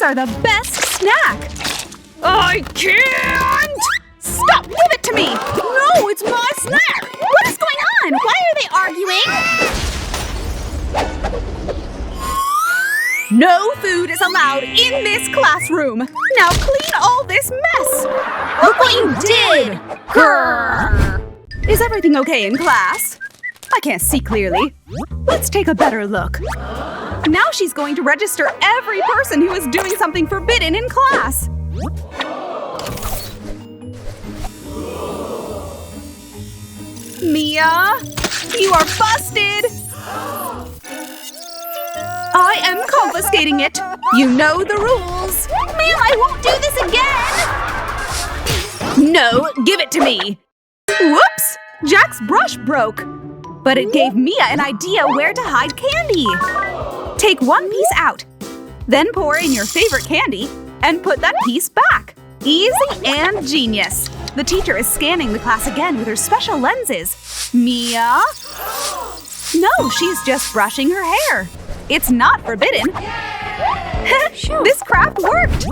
snacks are the best snack! I can't! Stop! Give it to me! No, it's my snack! What is going on? Why are they arguing? No food is allowed in this classroom! Now clean all this mess! Look what you did! Grrr. Is everything okay in class? I can't see clearly. Let's take a better look. Now she's going to register every person who is doing something forbidden in class. Mia, you are busted! I am confiscating it. You know the rules. Ma'am, I won't do this again! No, give it to me. Whoops! Jack's brush broke. But it gave Mia an idea where to hide candy. Take one piece out. Then pour in your favorite candy and put that piece back. Easy and genius. The teacher is scanning the class again with her special lenses. Mia? No, she's just brushing her hair. It's not forbidden. This craft worked.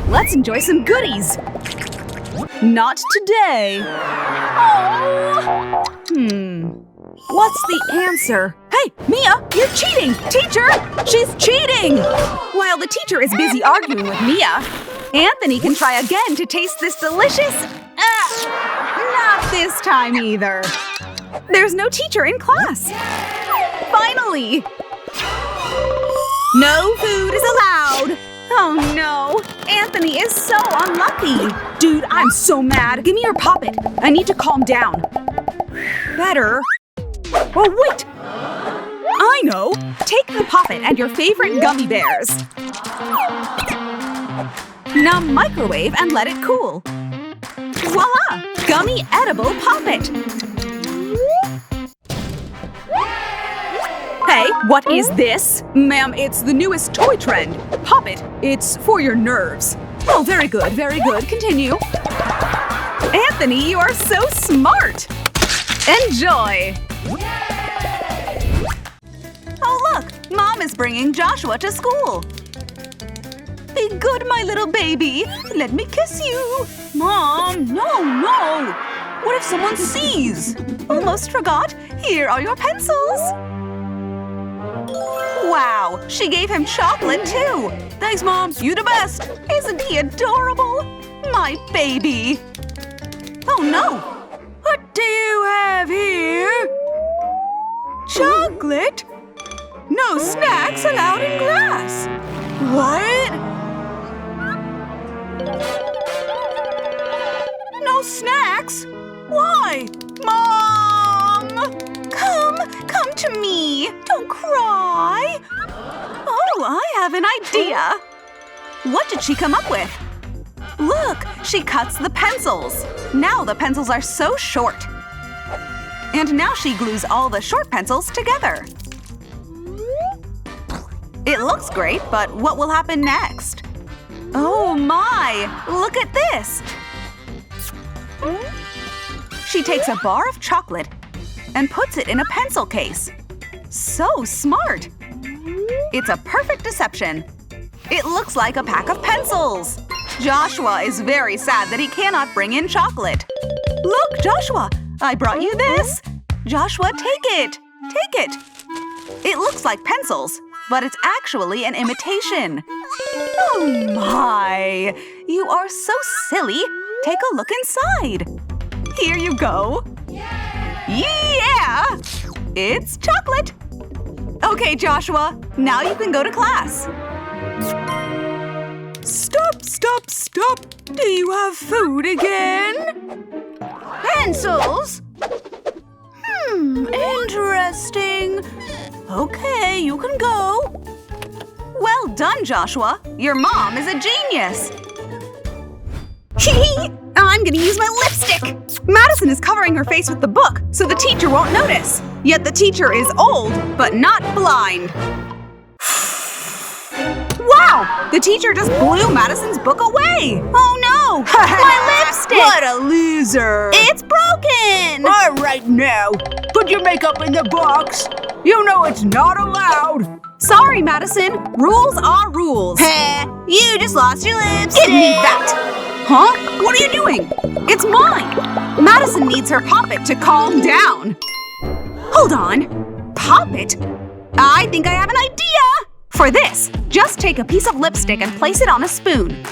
Let's enjoy some goodies. Not today. Oh. What's the answer? Hey, Mia, you're cheating! Teacher, she's cheating! While the teacher is busy arguing with Mia, Anthony can try again to taste this delicious… not this time either. There's no teacher in class. Finally! No food is allowed! Oh no! Anthony is so unlucky! Dude, I'm so mad! Give me your poppet! I need to calm down. Better… Oh, wait! I know! Take the poppet and your favorite gummy bears. Now microwave and let it cool. Voila! Gummy edible poppet! Hey, what is this? Ma'am, it's the newest toy trend. Poppet, it's for your nerves. Oh, very good, very good. Continue. Anthony, you are so smart! Enjoy! Oh, look! Mom is bringing Joshua to school. Be good, my little baby. Let me kiss you. Mom, no! What if someone sees? Almost forgot. Here are your pencils. Wow, she gave him chocolate too. Thanks, Mom. You the best. Isn't he adorable? My baby. Oh, no. What do you have here? Chocolate? No snacks allowed in class. What? No snacks? Why? Mom! Come to me. Don't cry. Oh, I have an idea. What did she come up with? Look, she cuts the pencils. Now the pencils are so short. And now she glues all the short pencils together. It looks great, but what will happen next? Oh my! Look at this! She takes a bar of chocolate and puts it in a pencil case. So smart! It's a perfect deception. It looks like a pack of pencils. Joshua is very sad that he cannot bring in chocolate. Look, Joshua! I brought you this! Joshua, take it! Take it! It looks like pencils, but it's actually an imitation. Oh my! You are so silly! Take a look inside! Here you go! Yeah! It's chocolate! Okay, Joshua, now you can go to class. Stop! Do you have food again? Pencils? Interesting. Okay, you can go. Well done, Joshua. Your mom is a genius. I'm gonna use my lipstick. Madison is covering her face with the book, so the teacher won't notice. Yet the teacher is old, but not blind. Wow! The teacher just blew Madison's book away! Oh no! My lipstick! What a loser! It's broken! All right now, put your makeup in the box. You know it's not allowed. Sorry, Madison. Rules are rules. Heh, you just lost your lipstick. Give me that! Huh? What are you doing? It's mine! Madison needs her poppet to calm down. Hold on. Poppet? I think I have an idea! For this, just take a piece of lipstick and place it on a spoon.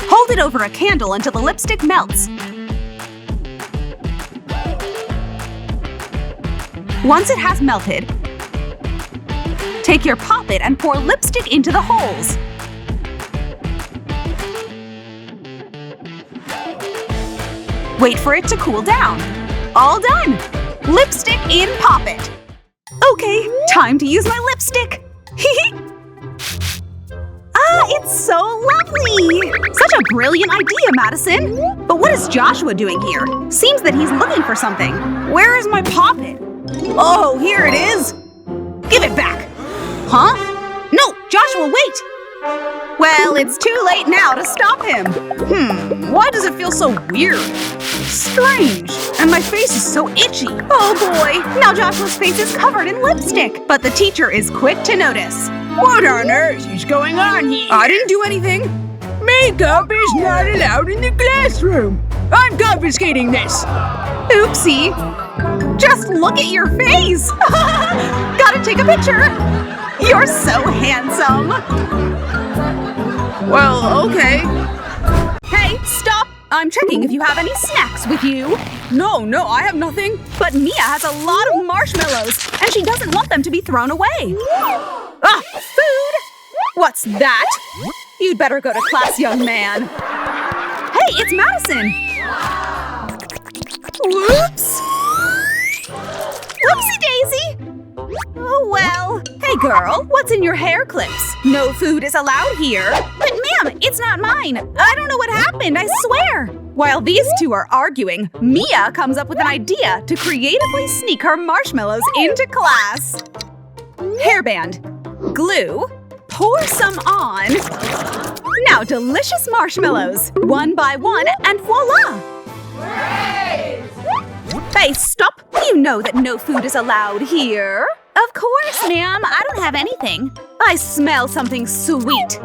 Hold it over a candle until the lipstick melts. Once it has melted, take your poppet and pour lipstick into the holes. Wait for it to cool down. All done! Lipstick in poppet. Okay, time to use my lipstick. It's so lovely! Such a brilliant idea, Madison! But what is Joshua doing here? Seems that he's looking for something. Where is my poppet? Oh, here it is! Give it back! Huh? No, Joshua, wait! Well, it's too late now to stop him. Why does it feel so weird? Strange. And my face is so itchy. Oh boy, now Joshua's face is covered in lipstick. But the teacher is quick to notice. What on earth is going on here? I didn't do anything. Makeup is not allowed in the classroom. I'm confiscating this. Oopsie. Just look at your face. Gotta take a picture. You're so handsome. Well, okay. Hey, stop. I'm checking if you have any snacks with you. No, I have nothing. But Mia has a lot of marshmallows, and she doesn't want them to be thrown away. Ah, food! What's that? You'd better go to class, young man. Hey, it's Madison! Whoops! Whoopsie daisy! Oh, well. Hey, girl, what's in your hair clips? No food is allowed here. But, ma'am, it's not mine. I don't know what happened, I swear. While these two are arguing, Mia comes up with an idea to creatively sneak her marshmallows into class. Hairband. Glue. Pour some on. Now delicious marshmallows. One by one, and voila! Hey, stop! You know that no food is allowed here. Of course, ma'am. I don't have anything. I smell something sweet.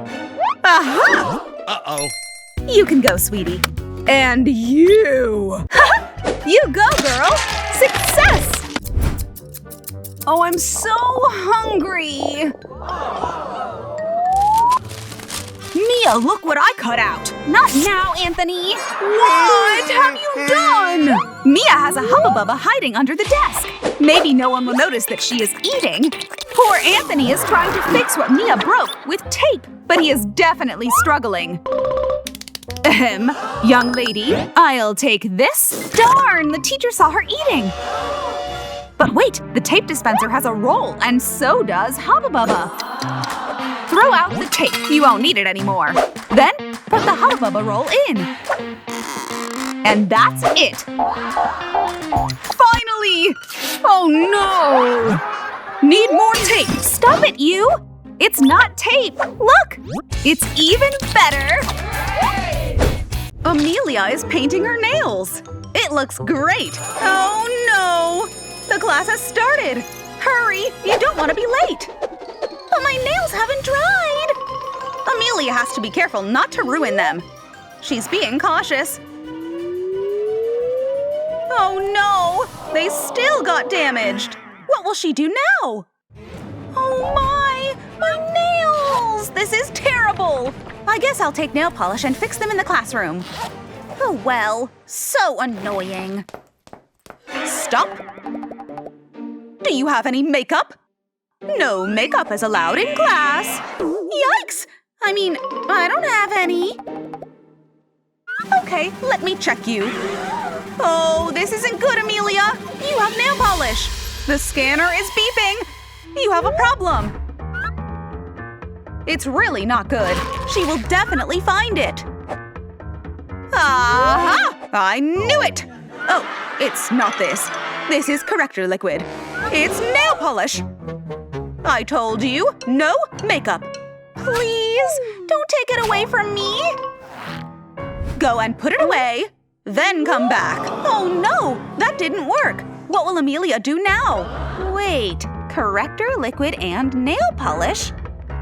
Aha! Uh-oh. You can go, sweetie. And you! You go, girl! Success! Oh, I'm so hungry. Mia, look what I cut out. Not now, Anthony. What have you done? Mia has a Hubba Bubba hiding under the desk. Maybe no one will notice that she is eating. Poor Anthony is trying to fix what Mia broke with tape, but he is definitely struggling. Ahem. Young lady, I'll take this. Darn, the teacher saw her eating. But wait, the tape dispenser has a roll, and so does Hubba Bubba. Throw out the tape. You won't need it anymore. Then, put the Hubba Bubba roll in. And that's it. Finally! Oh no! Need more tape. Stop it, you! It's not tape. Look! It's even better. Amelia is painting her nails. It looks great. Oh no! The class has started. Hurry! You don't want to be late. But my nails haven't dried! Amelia has to be careful not to ruin them. She's being cautious. Oh no! They still got damaged! What will she do now? Oh my! My nails! This is terrible! I guess I'll take nail polish and fix them in the classroom. Oh well, so annoying. Stop! Do you have any makeup? No makeup is allowed in class. Yikes! I mean, I don't have any. Okay, let me check you. Oh, this isn't good, Amelia. You have nail polish. The scanner is beeping. You have a problem. It's really not good. She will definitely find it. Aha! I knew it! Oh, it's not this. This is corrector liquid. It's nail polish. I told you, no makeup. Please, don't take it away from me. Go and put it away, then come back. Oh no, that didn't work. What will Amelia do now? Wait, corrector, liquid, and nail polish.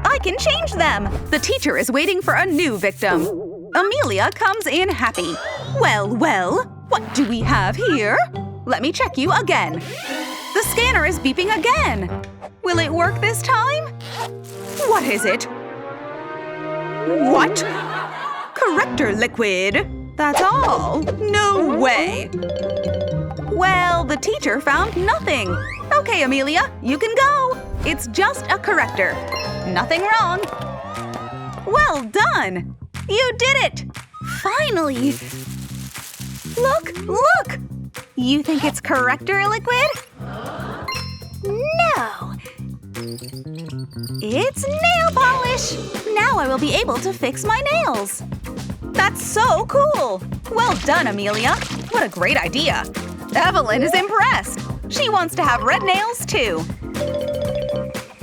I can change them. The teacher is waiting for a new victim. Amelia comes in happy. Well, well, what do we have here? Let me check you again. The scanner is beeping again. Will it work this time? What is it? What? Corrector liquid. That's all. No way. Well, the teacher found nothing. Okay, Amelia, you can go. It's just a corrector. Nothing wrong. Well done. You did it. Finally. Look, look. You think it's corrector liquid? No. It's nail polish. Now I will be able to fix my nails. That's so cool. Well done, Amelia. What a great idea. Evelyn is impressed. She wants to have red nails, too.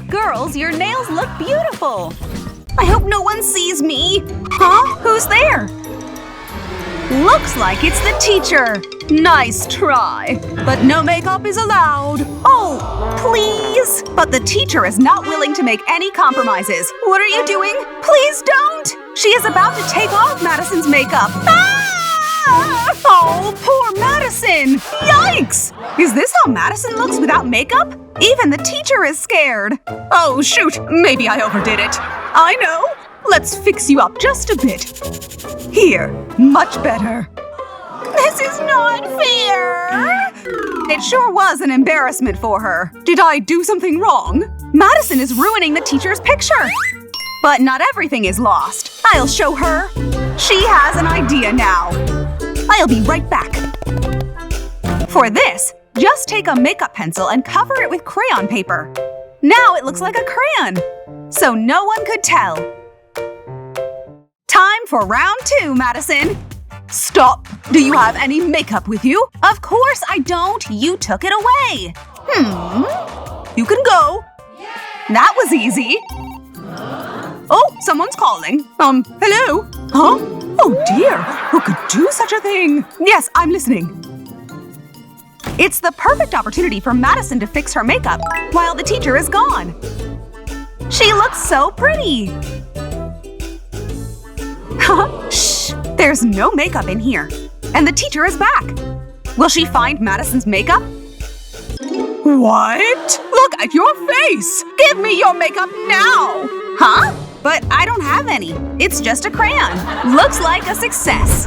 Girls, your nails look beautiful. I hope no one sees me. Huh? Who's there? Looks like it's the teacher. Nice try. But no makeup is allowed. Oh, please. But the teacher is not willing to make any compromises. What are you doing? Please don't. She is about to take off Madison's makeup. Ah! Oh, poor Madison! Yikes! Is this how Madison looks without makeup? Even the teacher is scared. Oh, shoot! Maybe I overdid it. I know! Let's fix you up just a bit. Here, much better. This is not fair! It sure was an embarrassment for her. Did I do something wrong? Madison is ruining the teacher's picture. But not everything is lost. I'll show her. She has an idea now. I'll be right back. For this, just take a makeup pencil and cover it with crayon paper. Now it looks like a crayon, so no one could tell. Time for round 2, Madison. Stop! Do you have any makeup with you? Of course I don't. You took it away. You can go. That was easy. Oh, someone's calling. Hello? Huh? Oh dear, who could do such a thing? Yes, I'm listening. It's the perfect opportunity for Madison to fix her makeup while the teacher is gone. She looks so pretty. Shh, there's no makeup in here. And the teacher is back. Will she find Madison's makeup? What? Look at your face! Give me your makeup now! Huh? But I don't have any. It's just a crayon. Looks like a success.